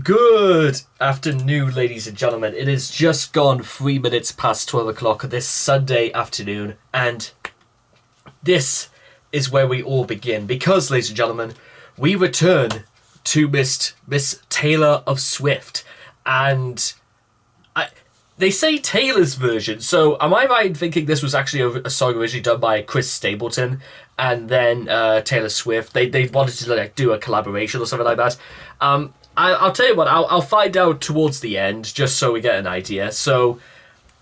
Good afternoon, ladies and gentlemen. It is just gone 3 minutes past 12 o'clock this Sunday afternoon, and this is where we all begin. Because, ladies and gentlemen, we return to Miss Taylor of Swift, and they say Taylor's version, so am I right in thinking this was actually a song originally done by Chris Stapleton, and then Taylor Swift? They wanted to do a collaboration or something like that. I'll tell you what, I'll find out towards the end, just so we get an idea. So,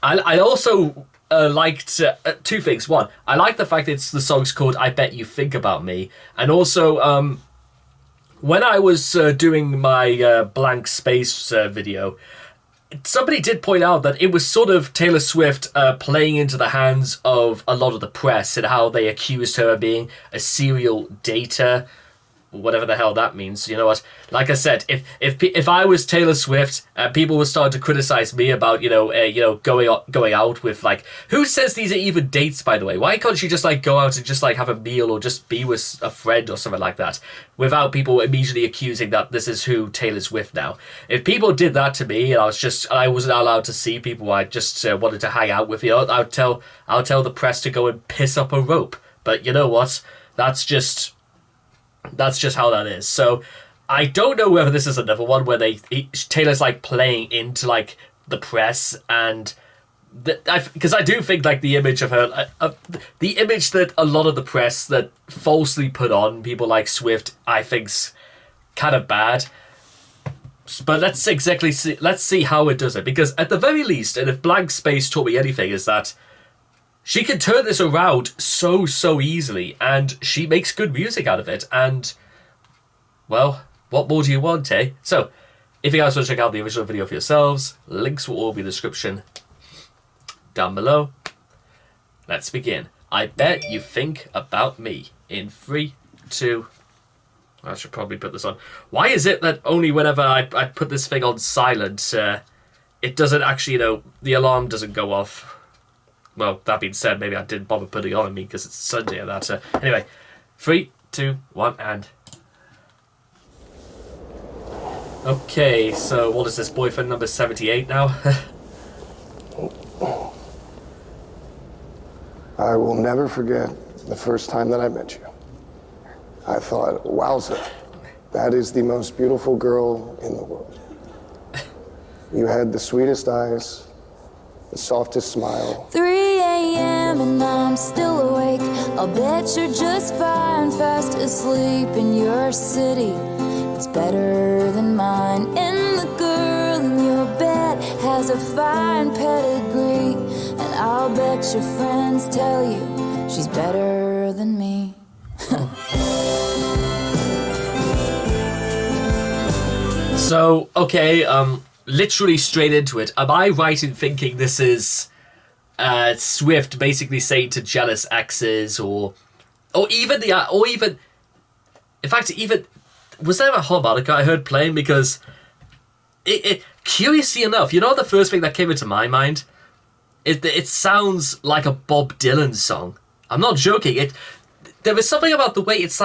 I also liked two things. One, I like the fact that the song's called I Bet You Think About Me. And also, when I was doing my blank space video, somebody did point out that it was sort of Taylor Swift playing into the hands of a lot of the press and how they accused her of being a serial dater, whatever the hell that means. You know what? Like I said, if I was Taylor Swift, people would start to criticize me about going out with, like, who says these are even dates, by the way? Why can't she just go out and just have a meal or just be with a friend or something like that without people immediately accusing that this is who Taylor's with now? If people did that to me and I wasn't allowed to see people I just wanted to hang out with, I'll tell the press to go and piss up a rope. But you know what? That's just how that is. So I don't know whether this is another one where Taylor's playing into the press, and because I do think the image of her, the image that a lot of the press that falsely put on people like Swift, I think's kind of bad. But let's see how it does it, because at the very least, and if blank space taught me anything, is that she can turn this around so easily, and she makes good music out of it, and, well, what more do you want, eh? So, if you guys want to check out the original video for yourselves, links will all be in the description down below. Let's begin. I Bet You Think About Me. In 3, 2... I should probably put this on. Why is it that only whenever I put this thing on silent, it doesn't actually, the alarm doesn't go off? Well, that being said, maybe I didn't bother putting it on me because it's Sunday and that. Anyway, 3, 2, 1, and... Okay, so what is this, boyfriend number 78 now? I will never forget the first time that I met you. I thought, wowza, that is the most beautiful girl in the world. You had the sweetest eyes, the softest smile. 3 a.m. and I'm still awake. I'll bet you're just fine, fast asleep in your city. It's better than mine. And the girl in your bed has a fine pedigree. And I'll bet your friends tell you she's better than me. So, okay, literally straight into it. Am I right in thinking this is Swift basically saying to jealous exes, or even in fact, even was there a harmonica I heard playing? Because it curiously enough, the first thing that came into my mind, it sounds like a Bob Dylan song. I'm not joking. There was something about the way it's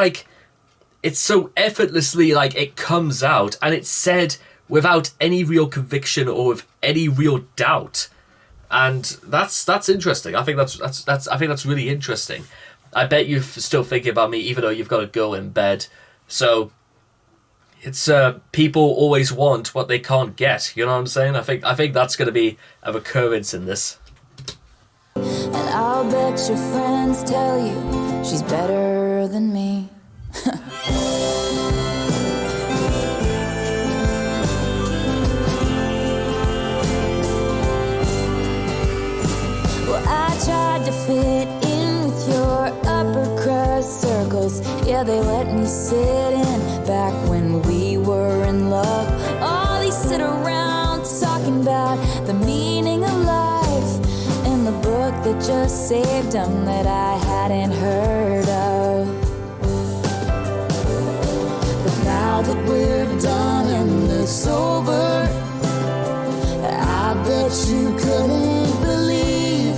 so effortlessly, it comes out, and it's said without any real conviction or with any real doubt, and that's interesting. I think that's really interesting. I bet you're still thinking about me, even though you've got a girl in bed. So it's people always want what they can't get. You know what I'm saying? I think that's going to be a recurrence in this. And I'll bet your friends tell you she's better than me. Well, I tried to fit in with your upper crust circles. Yeah, they let me sit in back when we were in love. Oh, they sit around talking about the meaning of life in the book that just saved them that I hadn't heard of. Now that we're done and it's over, I bet you couldn't believe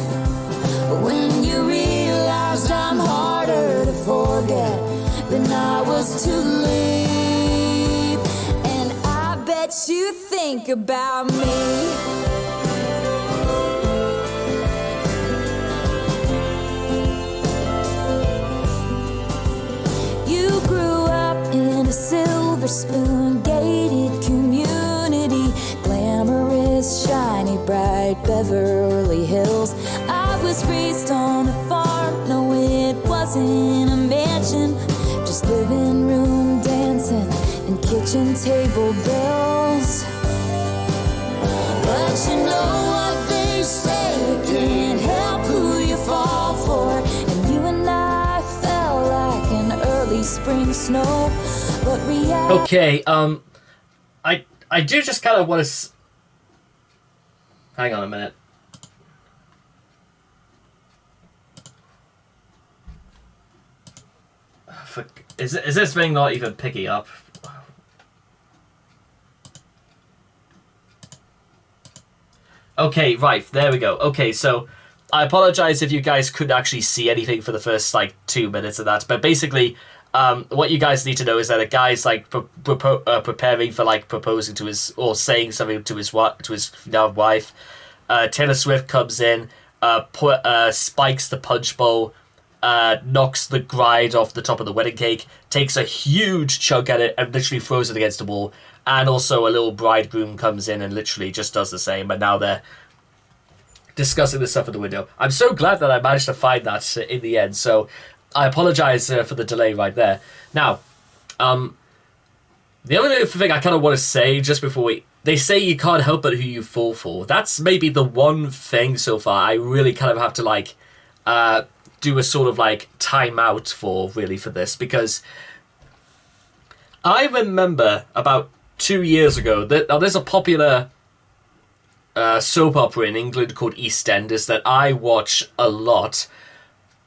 when you realized I'm harder to forget than I was to leave. And I bet what you think about me. You grew up in a silver spoon gated community, glamorous, shiny, bright Beverly Hills. I was raised on a farm, no it wasn't a mansion, just living room dancing and kitchen table bills. But you know what they say, you can't help who you fall for, and you and I fell like an early spring snow. But Okay, I do just kind of want to hang on a minute. Is this thing not even picking up? Okay, right, there we go. Okay, so I apologize if you guys couldn't actually see anything for the first, like, 2 minutes of that, but basically, what you guys need to know is that a guy's, like, preparing for, like, proposing to his, or saying something to his now wife. Taylor Swift comes in, spikes the punch bowl, knocks the bride off the top of the wedding cake, takes a huge chunk at it, and literally throws it against the wall. And also a little bridegroom comes in and literally just does the same, but now they're discussing this stuff at the window. I'm so glad that I managed to find that in the end, so I apologize for the delay right there. Now, the only thing I kind of want to say just before they say you can't help but who you fall for. That's maybe the one thing so far I really kind of have to, like, do a sort of, like, time out for, really, for this, because I remember about 2 years ago that there's a popular soap opera in England called EastEnders that I watch a lot.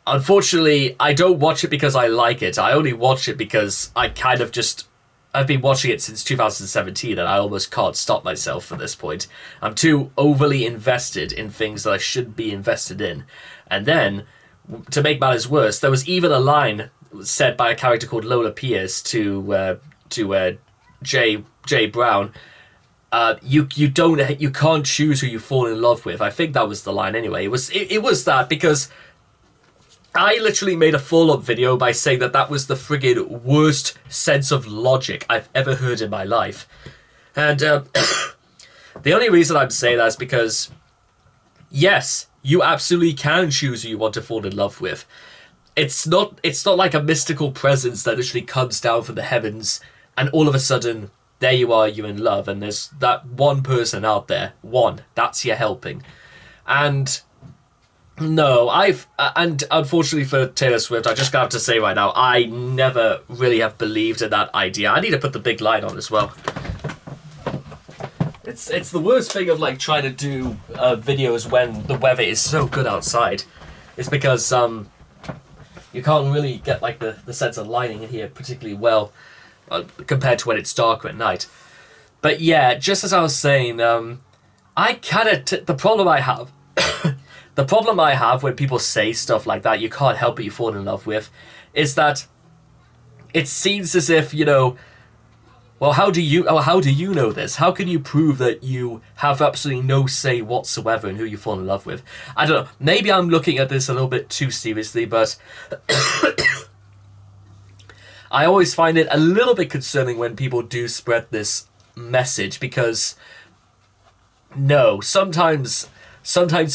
Unfortunately, I don't watch it because I like it. I only watch it because I kind of just... I've been watching it since 2017 and I almost can't stop myself at this point. I'm too overly invested in things that I shouldn't be invested in. And then, to make matters worse, there was even a line said by a character called Lola Pierce to Jay Brown. You can't choose who you fall in love with. I think that was the line anyway. It was that, because I literally made a follow-up video by saying that was the friggin' worst sense of logic I've ever heard in my life. And the only reason I'm saying that is because, yes, you absolutely can choose who you want to fall in love with. It's not like a mystical presence that literally comes down from the heavens and all of a sudden, there you are, you're in love, and there's that one person out there. One. That's your helping. And no, and unfortunately for Taylor Swift, I just have to say right now, I never really have believed in that idea. I need to put the big light on as well. It's the worst thing of, like, trying to do videos when the weather is so good outside. It's because you can't really get, like, the sense of lighting in here particularly well compared to when it's darker at night. But yeah, just as I was saying, I kind of the problem I have the problem I have when people say stuff like that, you can't help but you fall in love with, is that it seems as if, you know, well, how do you know this? How can you prove that you have absolutely no say whatsoever in who you fall in love with? I don't know. Maybe I'm looking at this a little bit too seriously, but I always find it a little bit concerning when people do spread this message, because no, sometimes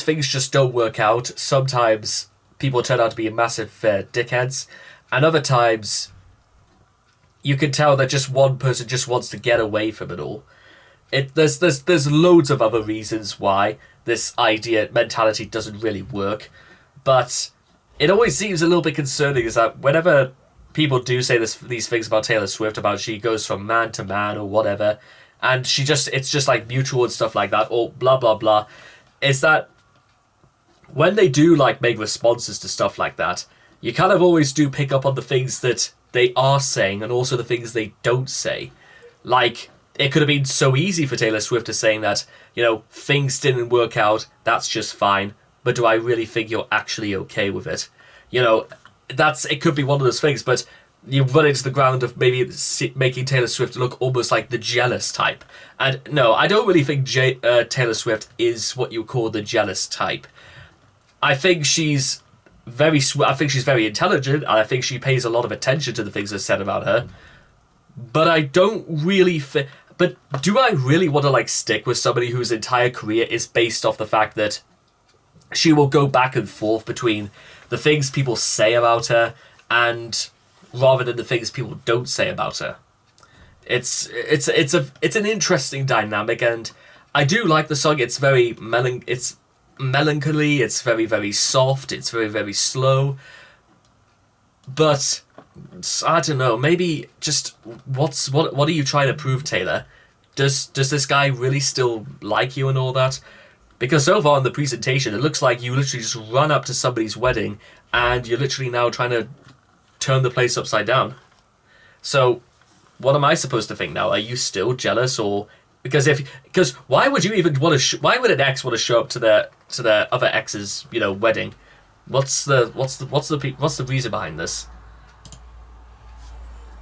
things just don't work out. Sometimes people turn out to be massive dickheads, and other times you can tell that just one person just wants to get away from it all. There's loads of other reasons why this mentality doesn't really work, but it always seems a little bit concerning is that whenever people do say these things about Taylor Swift, about she goes from man to man or whatever, and it's just like mutual and stuff like that, or blah blah blah, is that when they do, like, make responses to stuff like that, you kind of always do pick up on the things that they are saying and also the things they don't say. Like, it could have been so easy for Taylor Swift to saying that, you know, things didn't work out, that's just fine, but do I really think you're actually okay with it? You know, it could be one of those things, but you run into the ground of maybe making Taylor Swift look almost like the jealous type. And no, I don't really think Taylor Swift is what you call the jealous type. I think she's I think she's very intelligent, and I think she pays a lot of attention to the things that are said about her. But I don't really but do I really want to like stick with somebody whose entire career is based off the fact that she will go back and forth between the things people say about her and rather than the things people don't say about her? It's an interesting dynamic, and I do like the song. It's very it's melancholy. It's very, very soft. It's very, very slow. But I don't know. Maybe just what are you trying to prove, Taylor? Does this guy really still like you and all that? Because so far in the presentation, it looks like you literally just run up to somebody's wedding and you're literally now trying to turn the place upside down. So, what am I supposed to think now? Are you still jealous, or because why would you even want to? Why would an ex want to show up to their other ex's wedding? What's the reason behind this?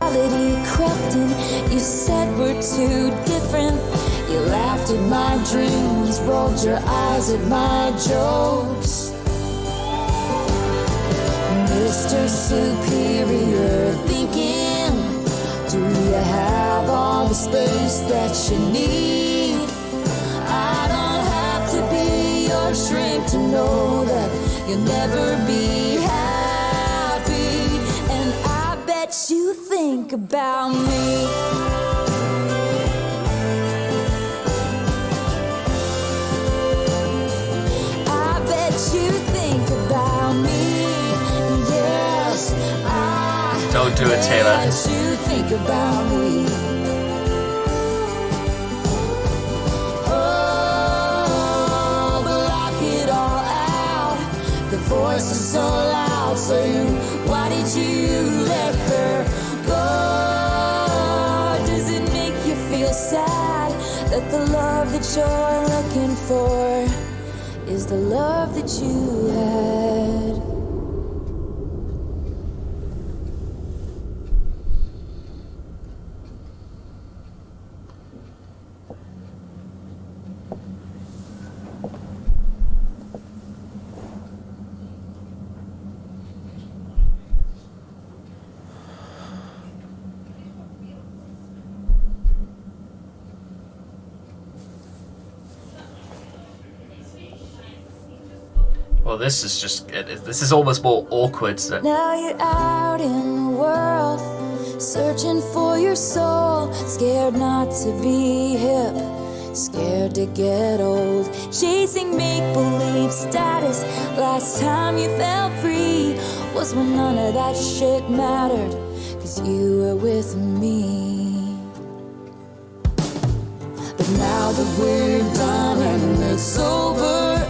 Crept in, you said we're too different. You laughed at my dreams, rolled your eyes at my jokes. Mr. Superior thinking, do you have all the space that you need? I don't have to be your shrink to know that you'll never be happy. And I bet you think about me. I bet you think about me. Yes, Don't do it, Taylor. Bet you think about me. Oh, block it all out. The voice is so loud saying, why did you let her go? Does it make you feel sad that the love that you're looking for is the love that you had? Well, this is almost more awkward. Now you're out in the world, searching for your soul, scared not to be hip, scared to get old, chasing make-believe status. Last time you felt free was when none of that shit mattered, 'cause you were with me. But now that we're done and it's over,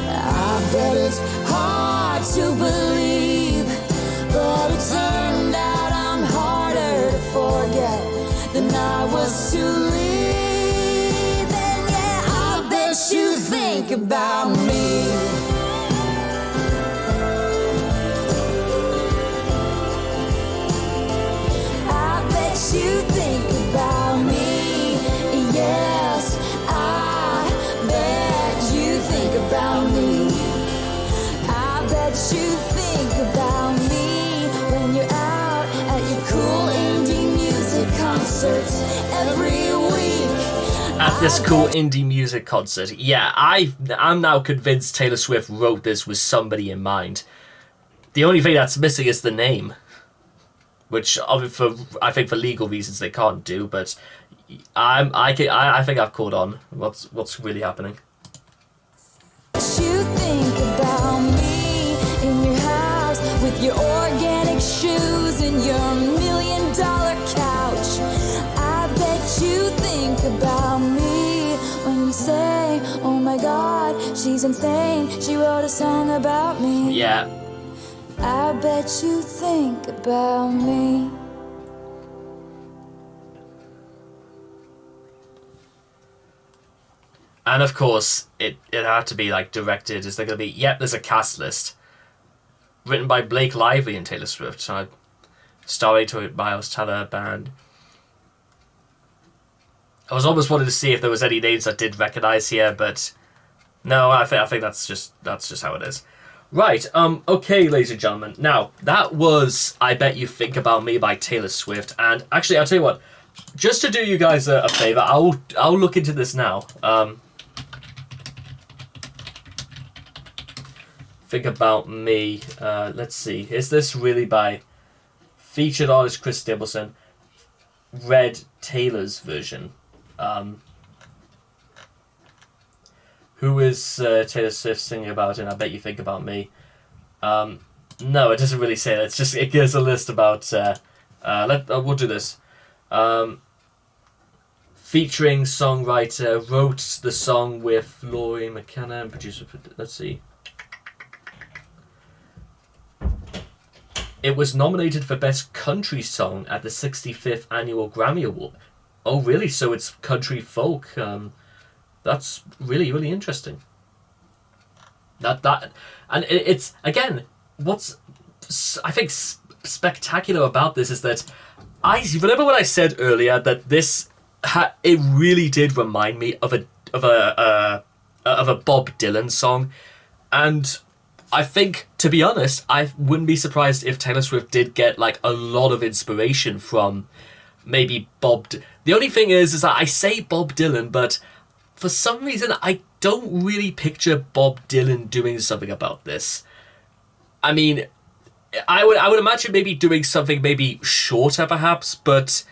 I bet it's hard to believe, but it turned out I'm harder to forget than I was to leave. And yeah, I bet you think about me. I bet you think about me. Yes, I bet you think about me. I bet you think about me when you're out at your cool indie music concerts every week. At this cool indie music concert. Yeah, I'm now convinced Taylor Swift wrote this with somebody in mind. The only thing that's missing is the name, which I think for legal reasons they can't do. But I think I've caught on what's really happening. You think about me in your house with your organic shoes and your $1 million couch. I bet you think about me when you say, oh my God, she's insane, she wrote a song about me. Yeah. I bet you think about me. And of course, it had to be like directed. Is there going to be? Yep, there's a cast list written by Blake Lively and Taylor Swift. starring to Miles Teller band. I was almost wanting to see if there was any names I did recognise here, but no, I think that's just how it is. Right, okay, ladies and gentlemen. Now, that was I Bet You Think About Me by Taylor Swift, and actually, I'll tell you what, just to do you guys a favour, I'll look into this now. Think About Me. Let's see. Is this really by featured artist Chris Stapleton? Read Taylor's version. Who is Taylor Swift singing about in I Bet You Think About Me? No, it doesn't really say that. It gives a list about... we'll do this. Featuring songwriter, wrote the song with Laurie McKenna and producer... Let's see. It was nominated for Best Country Song at the 65th Annual Grammy Award. Oh, really? So it's country folk. That's really, really interesting. It's again, what's I think spectacular about this is that I remember when I said earlier that this it really did remind me of a Bob Dylan song, and I think, to be honest, I wouldn't be surprised if Taylor Swift did get like a lot of inspiration from maybe The only thing is that I say Bob Dylan, but for some reason I don't really picture Bob Dylan doing something about this. I mean, I would imagine maybe doing something maybe shorter perhaps, but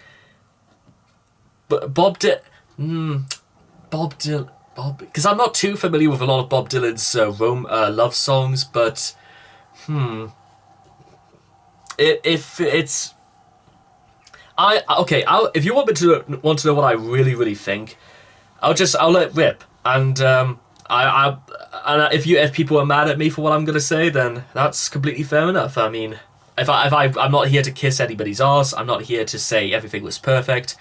Bob Dylan, because I'm not too familiar with a lot of Bob Dylan's love songs, but if you want to know what I really, really think, I'll let it rip, and if people are mad at me for what I'm gonna say, then that's completely fair enough. I mean, I'm not here to kiss anybody's arse. I'm not here to say everything was perfect,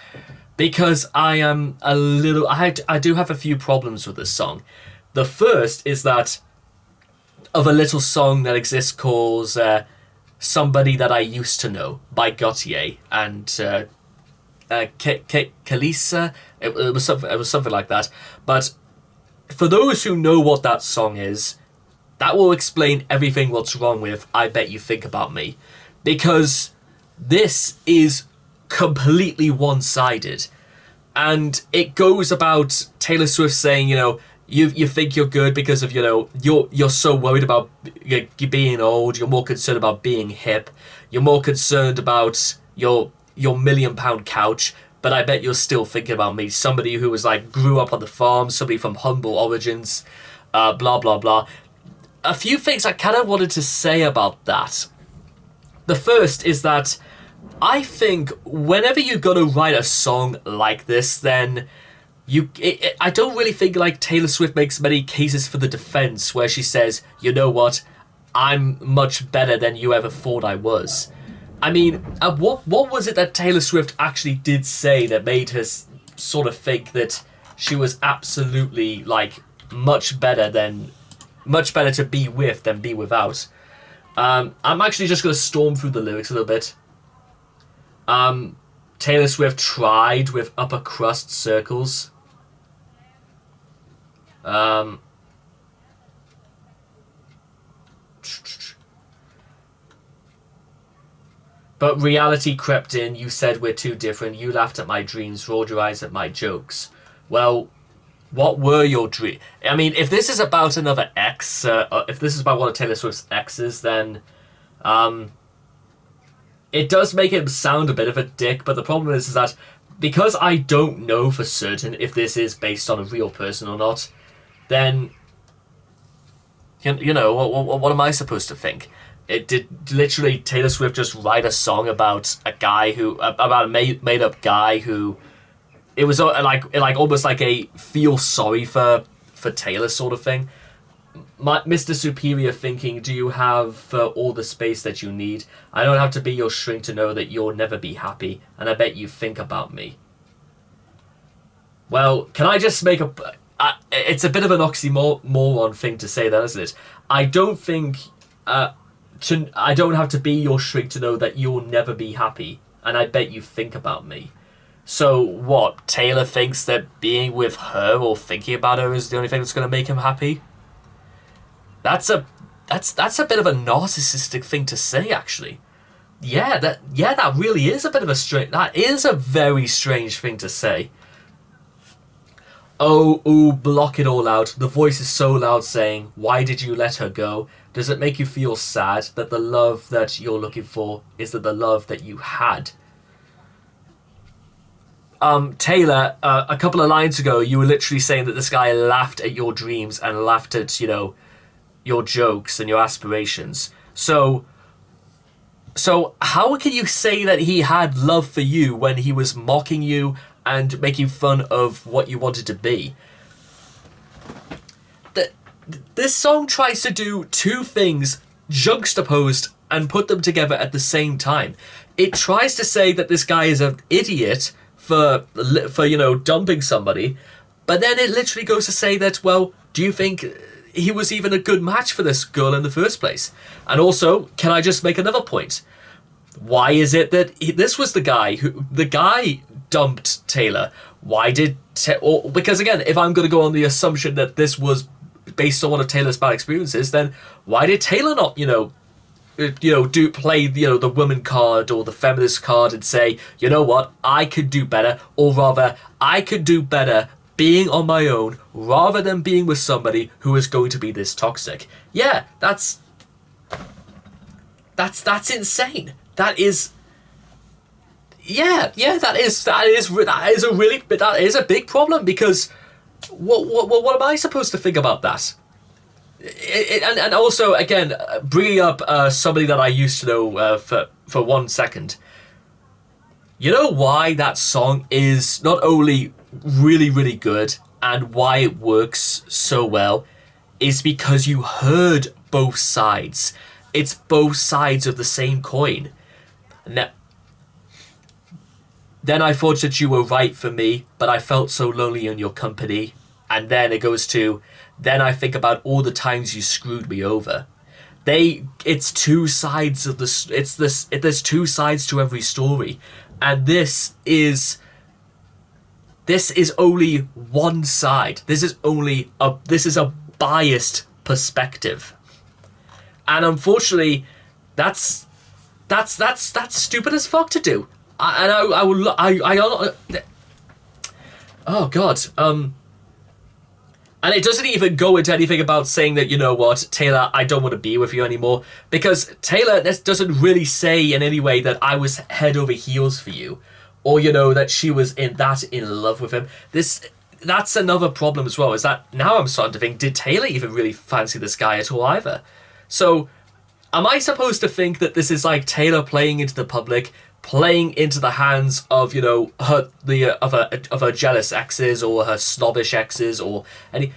because I am I do have a few problems with this song. The first is that of a little song that exists called "Somebody That I Used to Know" by Gautier and Kalisa. It was something like that. But for those who know what that song is, that will explain everything what's wrong with I Bet You Think About Me, because this is completely one-sided, and it goes about Taylor Swift saying, you think you're good because of you're so worried about being old. You're more concerned about being hip. You're more concerned about your £1 million couch. But I bet you're still thinking about me, somebody who was grew up on the farm, somebody from humble origins, blah blah blah. A few things I kind of wanted to say about that. The first is that I think whenever you're gonna write a song like this, then I don't really think Taylor Swift makes many cases for the defense where she says, you know what, I'm much better than you ever thought I was. I mean, what was it that Taylor Swift actually did say that made her sort of think that she was absolutely much better to be with than be without? I'm actually just going to storm through the lyrics a little bit. Taylor Swift tried with upper crust circles. But reality crept in. You said we're too different. You laughed at my dreams, rolled your eyes at my jokes. Well, what were your dreams? I mean, if this is about another ex, if this is about one of Taylor Swift's exes, then it does make him sound a bit of a dick. But the problem is that because I don't know for certain if this is based on a real person or not, then what am I supposed to think? It did literally Taylor Swift just write a song about a made-up guy who it was almost like a feel sorry for Taylor sort of thing. Mr. Superior thinking, do you have all the space that you need? I don't have to be your shrink to know that you'll never be happy, and I bet you think about me. Well, can I just make it's a bit of an oxymoron thing to say that, isn't it? I don't think I don't have to be your shrink to know that you'll never be happy, and I bet you think about me. So what? Taylor thinks that being with her or thinking about her is the only thing that's going to make him happy. That's a bit of a narcissistic thing to say, actually. That really is a bit of that is a very strange thing to say. Oh, block it all out. The voice is so loud saying, why did you let her go? Does it make you feel sad that the love that you're looking for is the love that you had? Taylor, a couple of lines ago, you were literally saying that this guy laughed at your dreams and laughed at, your jokes and your aspirations. So how can you say that he had love for you when he was mocking you and making fun of what you wanted to be? This song tries to do two things juxtaposed and put them together at the same time. It tries to say that this guy is an idiot for dumping somebody, but then it literally goes to say that, well, do you think he was even a good match for this girl in the first place? And also, can I just make another point? Why is it that this was the guy dumped Taylor? Why did because again, if I'm going to go on the assumption that this was based on one of Taylor's bad experiences, then why did Taylor not play the woman card or the feminist card and say, you know what, I could do better, or rather I could do better being on my own rather than being with somebody who is going to be this toxic? Yeah, that's insane. That is a big problem, because what am I supposed to think about that? And also, again, bringing up somebody that I used to know for 1 second. You know why that song is not only really, really good and why it works so well is because you heard both sides. It's both sides of the same coin. Now, then I thought that you were right for me, but I felt so lonely in your company. And then it goes to, then I think about all the times you screwed me over. It's two sides of there's two sides to every story. And this is only one side. This is a biased perspective. And unfortunately, that's stupid as fuck to do. Oh God. And it doesn't even go into anything about saying that, you know what, Taylor, I don't want to be with you anymore. Because Taylor, this doesn't really say in any way that I was head over heels for you. Or, that she was in love with him. That's another problem as well, is that now I'm starting to think, did Taylor even really fancy this guy at all either? So, am I supposed to think that this is like Taylor playing into the public, playing into the hands of her jealous exes or her snobbish exes or any?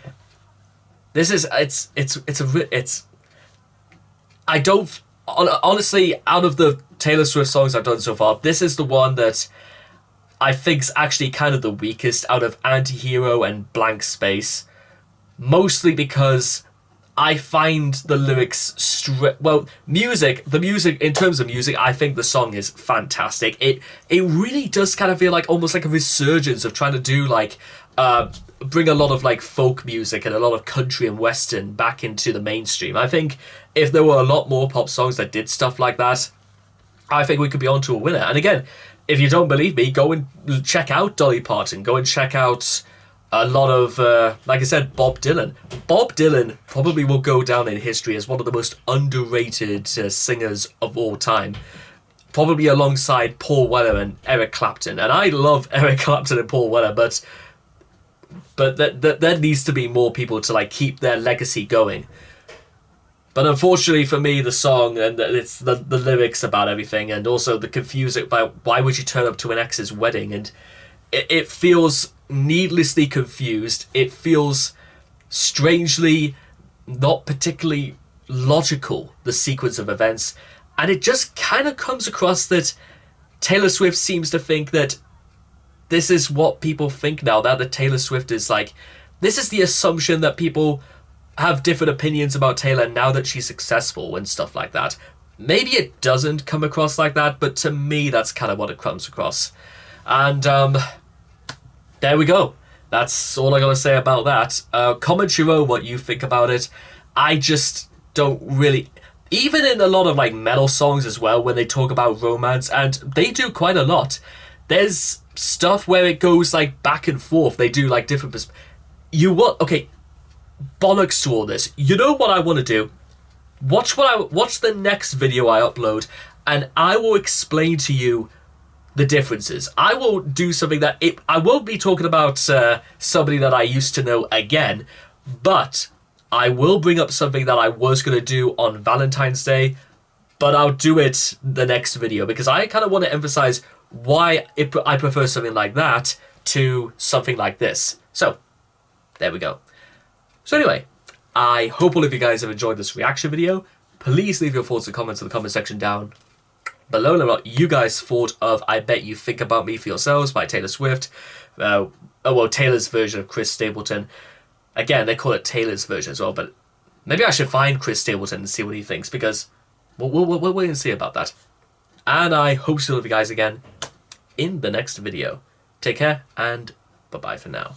I don't honestly, out of the Taylor Swift songs I've done so far, this is the one that I think's actually kind of the weakest out of Anti-Hero and Blank Space, mostly because I find the lyrics the music, in terms of music, I think the song is fantastic. It really does kind of feel like almost like a resurgence of trying to do bring a lot of folk music and a lot of country and western back into the mainstream. I think if there were a lot more pop songs that did stuff like that, I think we could be onto a winner. And again, if you don't believe me, go and check out Dolly Parton. Go and check out a lot of, like I said, Bob Dylan. Bob Dylan probably will go down in history as one of the most underrated singers of all time. Probably alongside Paul Weller and Eric Clapton. And I love Eric Clapton and Paul Weller, but there needs to be more people to keep their legacy going. But unfortunately for me, the song and it's the lyrics about everything, and also the confusing about why would you turn up to an ex's wedding, and it feels needlessly confused. It feels strangely not particularly logical, the sequence of events, and it just kind of comes across that Taylor Swift seems to think that this is what people think now, that Taylor Swift is this is the assumption that people have different opinions about Taylor now that she's successful and stuff like that. maybe it doesn't come across like that, but to me, that's kind of what it comes across. And there we go. That's all I gotta say about that. Comment your own what you think about it. I just don't really... Even in a lot of like metal songs as well, when they talk about romance, and they do quite a lot, there's stuff where it goes like back and forth. They do like different... Okay, bollocks to all this. You know what I want to do? Watch the next video I upload, and I will explain to you the differences. I will do something that... I won't be talking about somebody that I used to know again, but I will bring up something that I was going to do on Valentine's Day, but I'll do it the next video, because I kind of want to emphasize why I prefer something like that to something like this. So, there we go. So anyway, I hope all of you guys have enjoyed this reaction video. Please leave your thoughts and comments in the comment section down below. And what you guys thought of I Bet You Think About Me For Yourselves by Taylor Swift. Taylor's version of Chris Stapleton. Again, they call it Taylor's version as well, but maybe I should find Chris Stapleton and see what he thinks, because we'll wait and see about that. And I hope to see all of you guys again in the next video. Take care, and bye-bye for now.